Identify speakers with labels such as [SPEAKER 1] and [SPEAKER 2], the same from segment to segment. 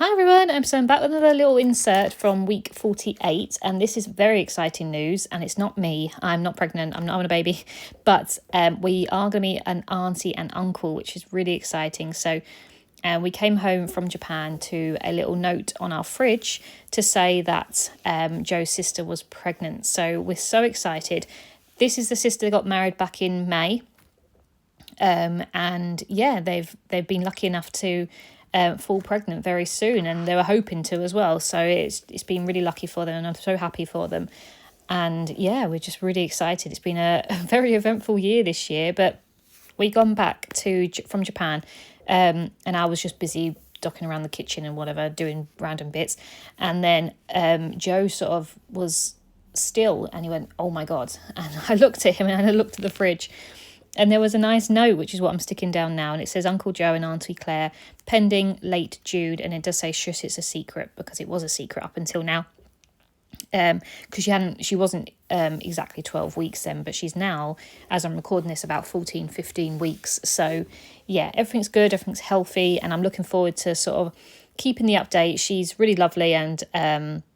[SPEAKER 1] Hi everyone, so I'm back with another little insert from week 48, and this is very exciting news, and it's not me. I'm not pregnant, I'm not having a baby, but we are going to be an auntie and uncle, which is really exciting. So we came home from Japan to a little note on our fridge to say that Joe's sister was pregnant. So we're so excited. This is the sister that got married back in May. And yeah, they've been lucky enough to fall pregnant very soon, and they were hoping to as well. So it's been really lucky for them, and I'm so happy for them. And yeah, we're just really excited. It's been a very eventful year this year, but we gone back from Japan, and I was just busy docking around the kitchen and whatever, doing random bits. And then Joe sort of was still, and he went, "Oh my God." And I looked at him and I looked at the fridge, and there was a nice note, which is what I'm sticking down now. And it says, "Uncle Joe and Auntie Claire, pending late Jude." And it does say, "Shush, it's a secret," because it was a secret up until now. Because she wasn't exactly 12 weeks then, but she's now, as I'm recording this, about 14, 15 weeks. So yeah, everything's good, everything's healthy, and I'm looking forward to sort of keeping the update. She's really lovely and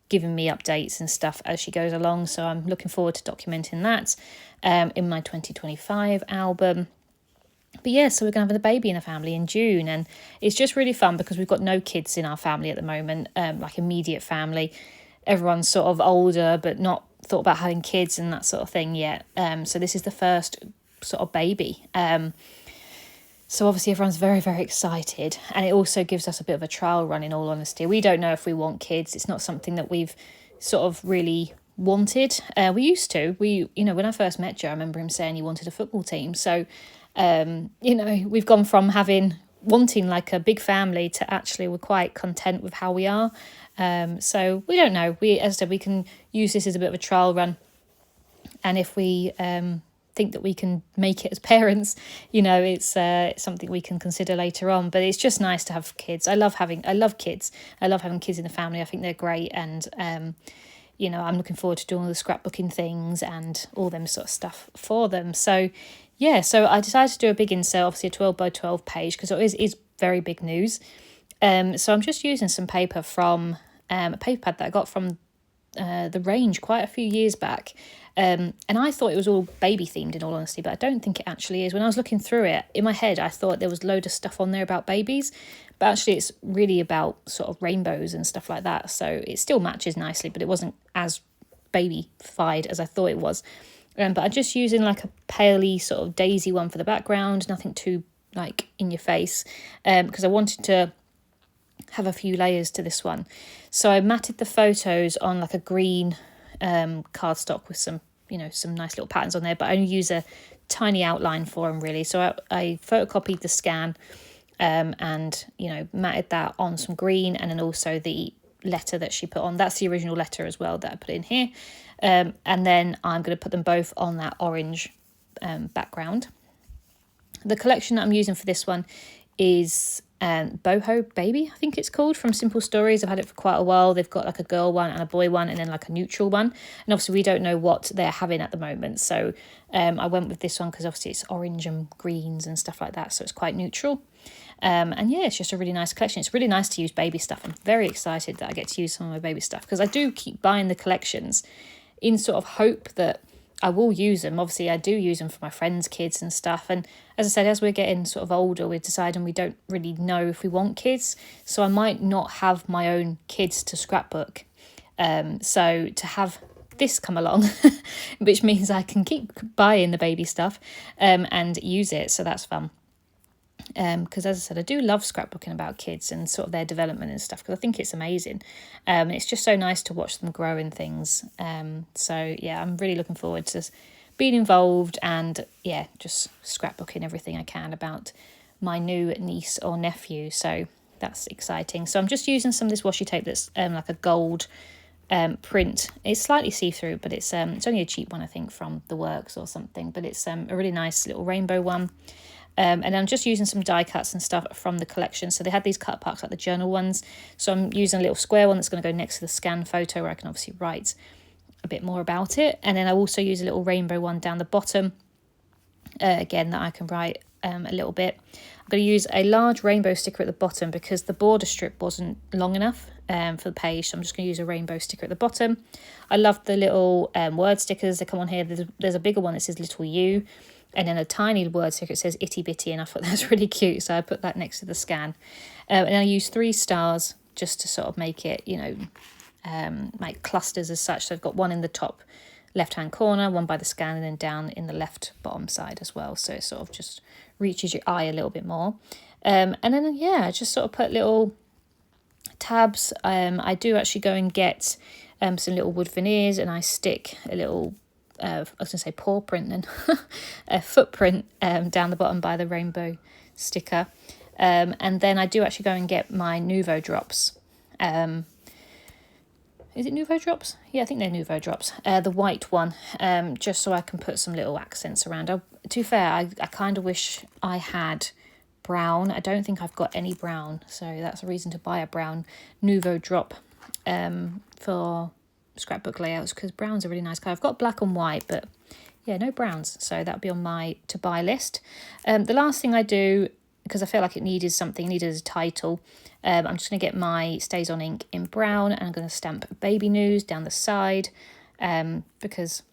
[SPEAKER 1] giving me updates and stuff as she goes along. So I'm looking forward to documenting that in my 2025 album. But yeah, so we're going to have a baby in the family in June, and it's just really fun because we've got no kids in our family at the moment, like immediate family. Everyone's sort of older but not thought about having kids and that sort of thing yet. So this is the first sort of baby. So obviously everyone's very, very excited, and it also gives us a bit of a trial run, in all honesty. We don't know if we want kids. It's not something that we've sort of really wanted. We used to. When I first met Joe, I remember him saying he wanted a football team. So, we've gone from wanting like a big family to actually we're quite content with how we are. So we don't know. As I said, we can use this as a bit of a trial run, and if we think that we can make it as parents, it's something we can consider later on. But it's just nice to have kids. I love kids. I love having kids in the family. I think they're great, and I'm looking forward to doing all the scrapbooking things and all them sort of stuff for them. So yeah, so I decided to do a big insert, obviously a 12 by 12 page, because it is very big news. So I'm just using some paper from a paper pad that I got from the range quite a few years back. And I thought it was all baby themed, in all honesty, but I don't think it actually is. When I was looking through it, in my head, I thought there was a load of stuff on there about babies, but actually it's really about sort of rainbows and stuff like that. So it still matches nicely, but it wasn't as baby-fied as I thought it was. But I'm just using like a paley sort of daisy one for the background, nothing too like in your face, because I wanted to have a few layers to this one. So I matted the photos on like a green cardstock with some nice little patterns on there, but I only use a tiny outline for them really. So I photocopied the scan and matted that on some green, and then also the letter that she put on. That's the original letter as well that I put in here. And then I'm going to put them both on that orange background. The collection that I'm using for this one is Boho Baby, I think it's called, from Simple Stories. I've had it for quite a while. They've got like a girl one and a boy one, and then like a neutral one. And obviously we don't know what they're having at the moment. So I went with this one because obviously it's orange and greens and stuff like that. So it's quite neutral. And yeah, it's just a really nice collection. It's really nice to use baby stuff. I'm very excited that I get to use some of my baby stuff, because I do keep buying the collections in sort of hope that I will use them. Obviously, I do use them for my friends' kids and stuff. And as I said, as we're getting sort of older, we're deciding we don't really know if we want kids. So I might not have my own kids to scrapbook. So to have this come along, which means I can keep buying the baby stuff and use it. So that's fun. Because as I said, I do love scrapbooking about kids and sort of their development and stuff, because I think it's amazing. It's just so nice to watch them grow in things. So yeah, I'm really looking forward to being involved and yeah, just scrapbooking everything I can about my new niece or nephew. So that's exciting. So I'm just using some of this washi tape that's like a gold print. It's slightly see-through, but it's only a cheap one, I think, from The Works or something. But it's a really nice little rainbow one. And I'm just using some die cuts and stuff from the collection. So they had these cut packs like the journal ones. So I'm using a little square one that's going to go next to the scan photo, where I can obviously write a bit more about it. And then I also use a little rainbow one down the bottom, again, that I can write a little bit. I'm going to use a large rainbow sticker at the bottom because the border strip wasn't long enough for the page, so I'm just going to use a rainbow sticker at the bottom. I love the little word stickers that come on here. There's a bigger one that says little you, and then a tiny word sticker that says itty bitty, and I thought that's really cute, so I put that next to the scan. And I use 3 stars just to sort of make it, like clusters as such. So I've got one in the top left-hand corner, one by the scan, and then down in the left bottom side as well. So it sort of just reaches your eye a little bit more. And then, I just sort of put little tabs. I do actually go and get some little wood veneers, and I stick a little, I was going to say paw print then, a footprint down the bottom by the rainbow sticker. And then I do actually go and get my Nouveau drops. Is it Nouveau drops? Yeah, I think they're Nouveau drops. The white one, just so I can put some little accents around. To be fair, I kind of wish I had brown. I don't think I've got any brown, so that's a reason to buy a brown Nouveau drop for scrapbook layouts, because browns are really nice. I've got black and white, but yeah, no browns, so that'll be on my to buy list. The last thing I do, because I feel like it needed as a title, I'm just going to get my Stays On ink in brown, and I'm going to stamp baby news down the side, because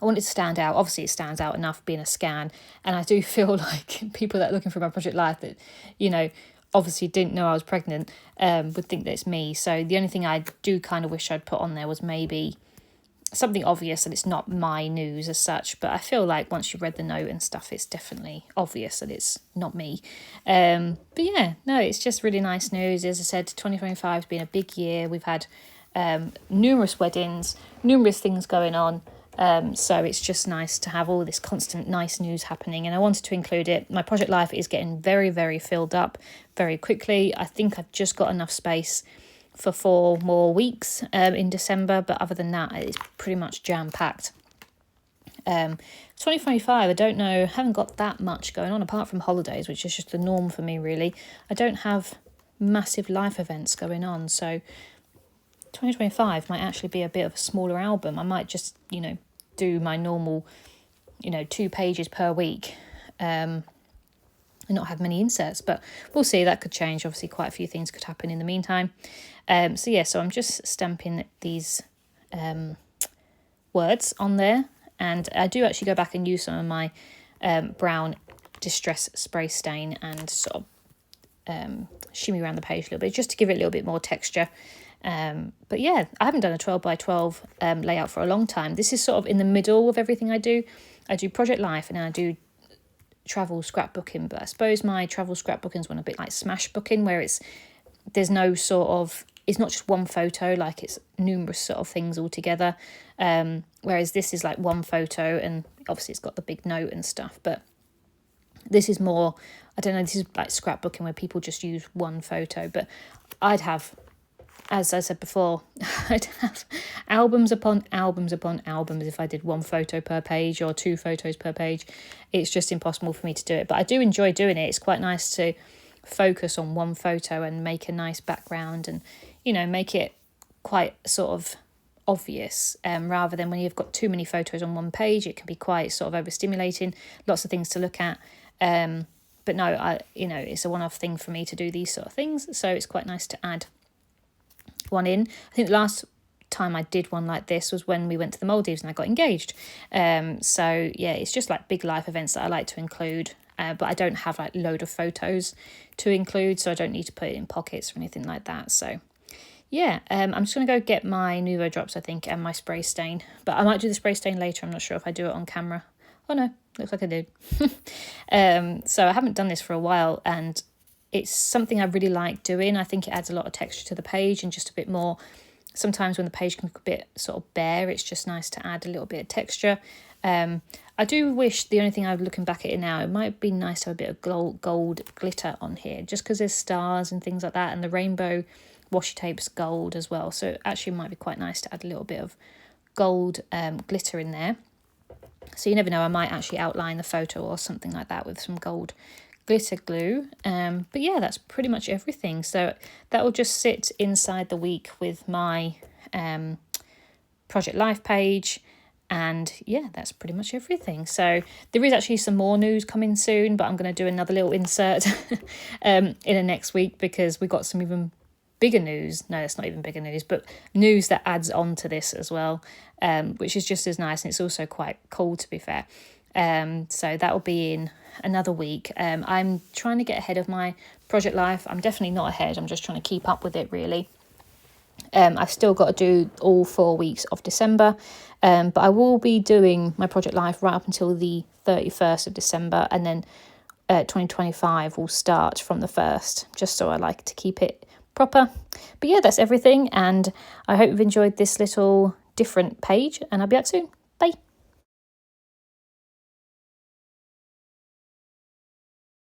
[SPEAKER 1] I want it to stand out. Obviously it stands out enough being a scan, and I do feel like people that are looking for my Project Life that, obviously didn't know I was pregnant, would think that it's me. So the only thing I do kind of wish I'd put on there was maybe something obvious that it's not my news as such, but I feel like once you've read the note and stuff, it's definitely obvious that it's not me. But yeah, no, it's just really nice news. As I said, 2025 has been a big year. We've had numerous weddings, numerous things going on. So it's just nice to have all this constant nice news happening, and I wanted to include it. My Project Life is getting very, very filled up very quickly. I think I've just got enough space for 4 more weeks in December, but other than that, it's pretty much jam-packed. 2025, I don't know, haven't got that much going on apart from holidays, which is just the norm for me, really. I don't have massive life events going on, so 2025 might actually be a bit of a smaller album. I might just, do my normal, 2 pages per week, and not have many inserts, but we'll see. That could change. Obviously, quite a few things could happen in the meantime. So I'm just stamping these words on there, and I do actually go back and use some of my brown Distress spray stain and sort of shimmy around the page a little bit just to give it a little bit more texture. But yeah, I haven't done a 12 by 12 layout for a long time. This is sort of in the middle of everything I do. I do Project Life and then I do travel scrapbooking, but I suppose my travel scrapbooking is one a bit like smash booking, where there's no sort of, it's not just one photo, like it's numerous sort of things all together, whereas this is like one photo, and obviously it's got the big note and stuff, but this is more, I don't know, this is like scrapbooking where people just use one photo. But I'd have, as I said before, I'd have albums upon albums upon albums if I did 1 photo per page or 2 photos per page. It's just impossible for me to do it. But I do enjoy doing it. It's quite nice to focus on one photo and make a nice background and, make it quite sort of obvious, rather than when you've got too many photos on one page, it can be quite sort of overstimulating, lots of things to look at. But no, it's a one-off thing for me to do these sort of things. So it's quite nice to add one in. I think the last time I did one like this was when we went to the Maldives and I got engaged. So yeah, it's just like big life events that I like to include, but I don't have like load of photos to include, so I don't need to put it in pockets or anything like that. So yeah, I'm just going to go get my Nouveau drops, I think, and my spray stain, but I might do the spray stain later. I'm not sure if I do it on camera. Oh no, looks like I did. So I haven't done this for a while, and it's something I really like doing. I think it adds a lot of texture to the page and just a bit more. Sometimes when the page can look a bit sort of bare, it's just nice to add a little bit of texture. I do wish, the only thing I'm looking back at it now, it might be nice to have a bit of gold glitter on here, just because there's stars and things like that, and the rainbow washi tape's gold as well. So it actually might be quite nice to add a little bit of gold glitter in there. So you never know, I might actually outline the photo or something like that with some gold glitter glue. But yeah, that's pretty much everything. So that will just sit inside the week with my Project Life page, And yeah, that's pretty much everything. So there is actually some more news coming soon, but I'm going to do another little insert in the next week, because we got some even bigger news. No, it's not even bigger news, but news that adds on to this as well, which is just as nice, and it's also quite cool, to be fair. So that will be in another week. I'm trying to get ahead of my project life. I'm definitely not ahead. I'm just trying to keep up with it, really. I've still got to do all 4 weeks of December, but I will be doing my project life right up until the 31st of December, and then 2025 will start from the 1st, just so I like to keep it proper. But yeah, that's everything, and I hope you've enjoyed this little different page, and I'll be back soon. Bye.